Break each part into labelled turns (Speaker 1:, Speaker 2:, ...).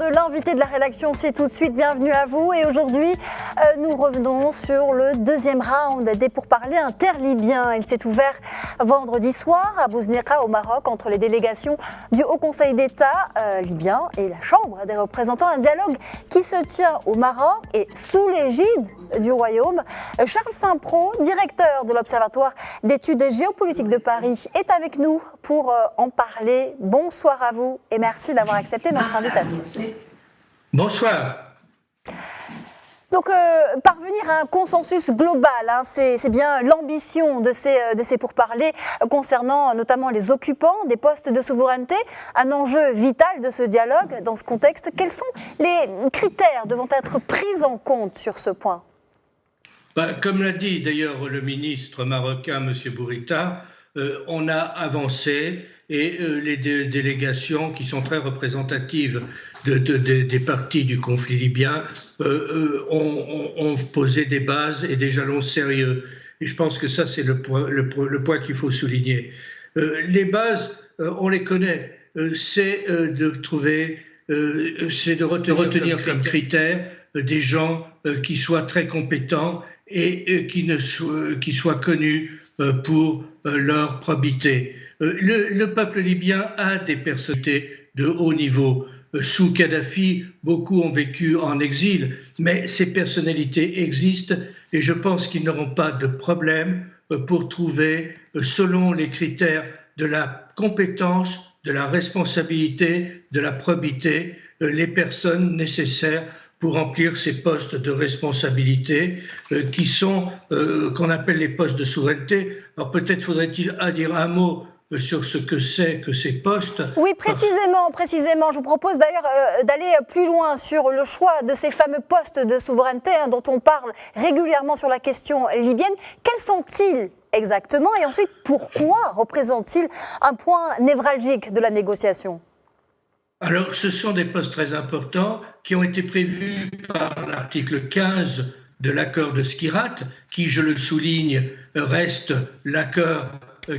Speaker 1: de l'invité de la rédaction, c'est tout de suite. Bienvenue à vous. Et aujourd'hui, nous revenons sur le deuxième round des pourparlers interlibyens. Il s'est ouvert vendredi soir à Bousneka, au Maroc, entre les délégations du Haut Conseil d'État libyen et la Chambre des représentants. Un dialogue qui se tient au Maroc et sous l'égide du Royaume. Charles Saint-Pro, directeur de l'Observatoire d'études géopolitiques de Paris, est avec nous pour en parler. Bonsoir à vous et merci d'avoir accepté notre invitation.
Speaker 2: Bonsoir.
Speaker 1: Donc, parvenir à un consensus global, hein, c'est bien l'ambition de ces pourparlers concernant notamment les occupants des postes de souveraineté, un enjeu vital de ce dialogue dans ce contexte. Quels sont les critères devant être pris en compte sur ce point ?
Speaker 2: Comme l'a dit d'ailleurs le ministre marocain, M. Bourita, on a avancé et les délégations qui sont très représentatives des parties du conflit libyen ont posé des bases et des jalons sérieux. Et je pense que ça, c'est le point qu'il faut souligner. Les bases, on les connaît. C'est de retenir comme critère des gens qui soient très compétents et qui soient connus pour leur probité. Le peuple libyen a des personnalités de haut niveau. Sous Kadhafi, beaucoup ont vécu en exil, mais ces personnalités existent et je pense qu'ils n'auront pas de problème pour trouver, selon les critères de la compétence, de la responsabilité, de la probité, les personnes nécessaires pour remplir ces postes de responsabilité qui sont, qu'on appelle les postes de souveraineté. Alors peut-être faudrait-il dire un mot sur ce que c'est que ces postes.
Speaker 1: Oui, précisément. Je vous propose d'ailleurs d'aller plus loin sur le choix de ces fameux postes de souveraineté dont on parle régulièrement sur la question libyenne. Quels sont-ils exactement et ensuite pourquoi représentent-ils un point névralgique de la négociation ?
Speaker 2: Alors, ce sont des postes très importants qui ont été prévus par l'article 15 de l'accord de Skhirat, qui, je le souligne, reste l'accord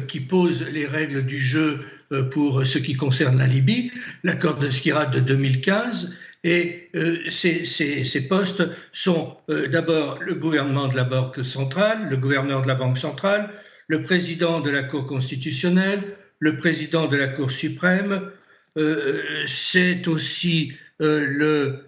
Speaker 2: qui pose les règles du jeu pour ce qui concerne la Libye, l'accord de Skhirat de 2015. Et ces postes sont d'abord le gouvernement de la Banque centrale, le gouverneur de la Banque centrale, le président de la Cour constitutionnelle, le président de la Cour suprême, c'est aussi le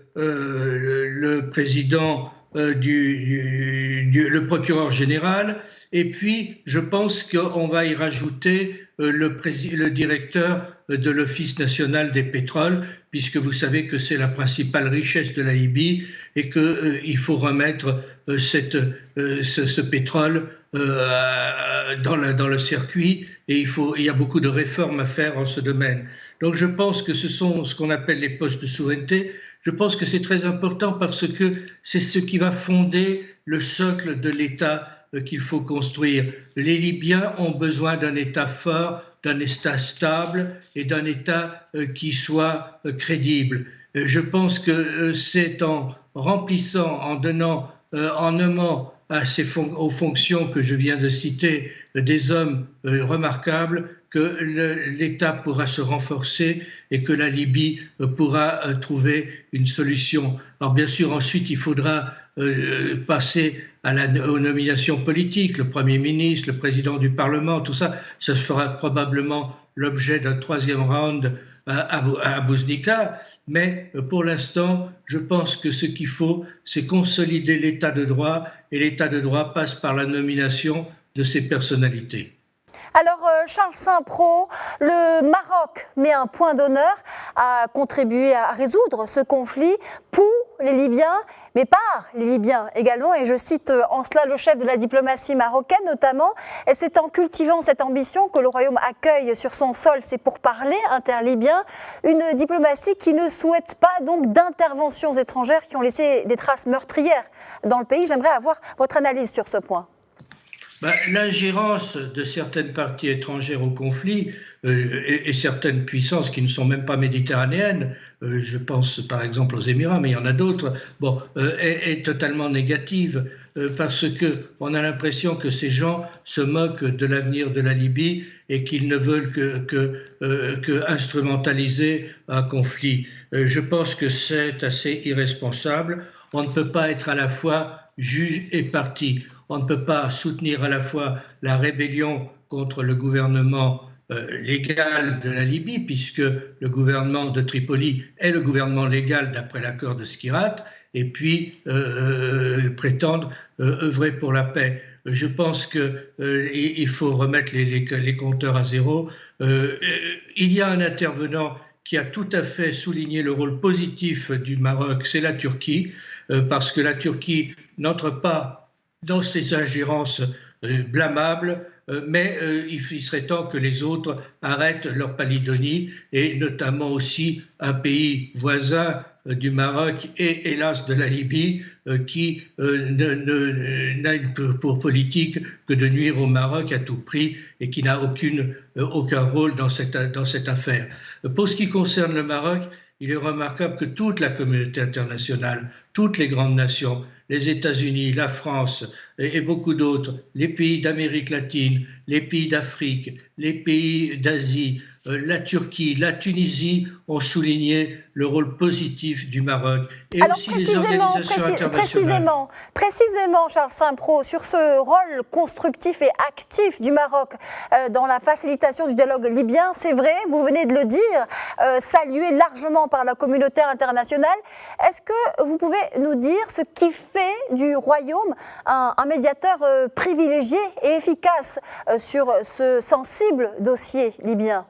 Speaker 2: président le procureur général, et puis je pense qu'on va y rajouter le directeur de l'Office national des pétroles, puisque vous savez que c'est la principale richesse de la Libye et qu'il faut remettre ce pétrole dans le circuit, et il y a beaucoup de réformes à faire en ce domaine. Donc je pense que ce sont ce qu'on appelle les postes de souveraineté. Je pense que c'est très important parce que c'est ce qui va fonder le socle de l'État qu'il faut construire. Les Libyens ont besoin d'un État fort, d'un État stable et d'un État qui soit crédible. Je pense que c'est en remplissant, en nommant aux fonctions que je viens de citer des hommes remarquables que l'État pourra se renforcer et que la Libye pourra trouver une solution. Alors bien sûr, ensuite, il faudra passer aux nominations politiques, le Premier ministre, le président du Parlement, tout ça, ça fera probablement l'objet d'un troisième round à Bousneka. Mais pour l'instant, je pense que ce qu'il faut, c'est consolider l'état de droit, et l'état de droit passe par la nomination de ces personnalités.
Speaker 1: Alors, Charles Saint-Pro, le Maroc met un point d'honneur à contribuer à résoudre ce conflit pour les Libyens, mais par les Libyens également. Et je cite en cela le chef de la diplomatie marocaine notamment. Et c'est en cultivant cette ambition que le Royaume accueille sur son sol ces pourparlers interlibyens. Une diplomatie qui ne souhaite pas donc d'interventions étrangères qui ont laissé des traces meurtrières dans le pays. J'aimerais avoir votre analyse sur ce point.
Speaker 2: L'ingérence de certaines parties étrangères au conflit et certaines puissances qui ne sont même pas méditerranéennes, je pense par exemple aux Émirats, mais il y en a d'autres, est totalement négative. parce qu'on a l'impression que ces gens se moquent de l'avenir de la Libye et qu'ils ne veulent que instrumentaliser un conflit. Je pense que c'est assez irresponsable. On ne peut pas être à la fois juge et parti. On ne peut pas soutenir à la fois la rébellion contre le gouvernement légal de la Libye, puisque le gouvernement de Tripoli est le gouvernement légal d'après l'accord de Skhirat, et puis prétendre œuvrer pour la paix. Je pense qu'il faut remettre les compteurs à zéro. Il y a un intervenant qui a tout à fait souligné le rôle positif du Maroc, c'est la Turquie, parce que la Turquie n'entre pas dans ces ingérences blâmables, mais il serait temps que les autres arrêtent leur palidonie, et notamment aussi un pays voisin du Maroc et hélas de la Libye qui n'a pour politique que de nuire au Maroc à tout prix et qui n'a aucun rôle dans cette affaire. Pour ce qui concerne le Maroc, il est remarquable que toute la communauté internationale, toutes les grandes nations, les États-Unis, la France et beaucoup d'autres, les pays d'Amérique latine, les pays d'Afrique, les pays d'Asie, la Turquie, la Tunisie ont souligné le rôle positif du Maroc. Et
Speaker 1: alors
Speaker 2: aussi les organisations internationales.
Speaker 1: Précisément, Charles Simpro, sur ce rôle constructif et actif du Maroc dans la facilitation du dialogue libyen, c'est vrai, vous venez de le dire, salué largement par la communauté internationale. Est-ce que vous pouvez nous dire ce qui fait du Royaume un médiateur privilégié et efficace sur ce sensible dossier libyen ?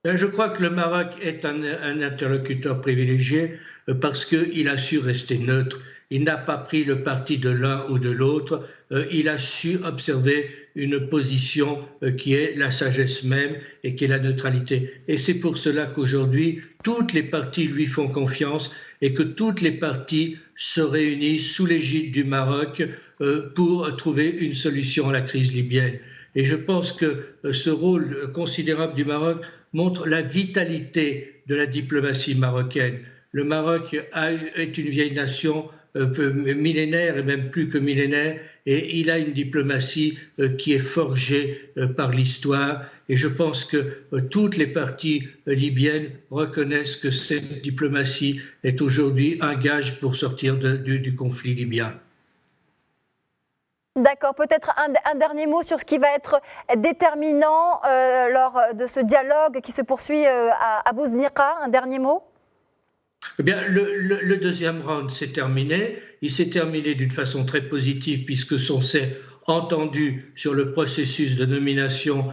Speaker 2: Je crois que le Maroc est un interlocuteur privilégié parce qu'il a su rester neutre. Il n'a pas pris le parti de l'un ou de l'autre. Il a su observer une position qui est la sagesse même et qui est la neutralité. Et c'est pour cela qu'aujourd'hui, toutes les parties lui font confiance et que toutes les parties se réunissent sous l'égide du Maroc pour trouver une solution à la crise libyenne. Et je pense que ce rôle considérable du Maroc montre la vitalité de la diplomatie marocaine. Le Maroc est une vieille nation millénaire et même plus que millénaire, et il a une diplomatie qui est forgée par l'histoire. Et je pense que toutes les parties libyennes reconnaissent que cette diplomatie est aujourd'hui un gage pour sortir du conflit libyen.
Speaker 1: D'accord, peut-être un dernier mot sur ce qui va être déterminant lors de ce dialogue qui se poursuit à Bouznika, un dernier mot ?
Speaker 2: Eh bien, le deuxième round s'est terminé. Il s'est terminé d'une façon très positive puisque on s'est entendu sur le processus de nomination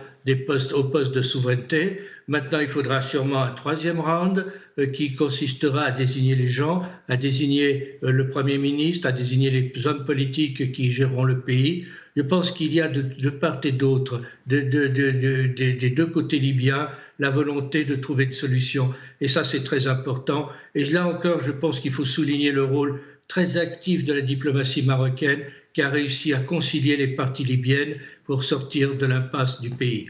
Speaker 2: aux postes de souveraineté. Maintenant, il faudra sûrement un troisième round qui consistera à désigner les gens, à désigner le Premier ministre, à désigner les hommes politiques qui géreront le pays. Je pense qu'il y a de part et d'autre, des deux côtés libyens, la volonté de trouver une solution. Et ça, c'est très important. Et là encore, je pense qu'il faut souligner le rôle très actif de la diplomatie marocaine qui a réussi à concilier les parties libyennes pour sortir de l'impasse du pays.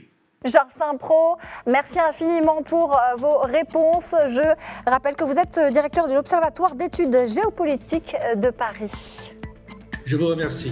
Speaker 1: Charles Simpro, merci infiniment pour vos réponses. Je rappelle que vous êtes directeur de l'Observatoire d'études géopolitiques de Paris.
Speaker 2: Je vous remercie.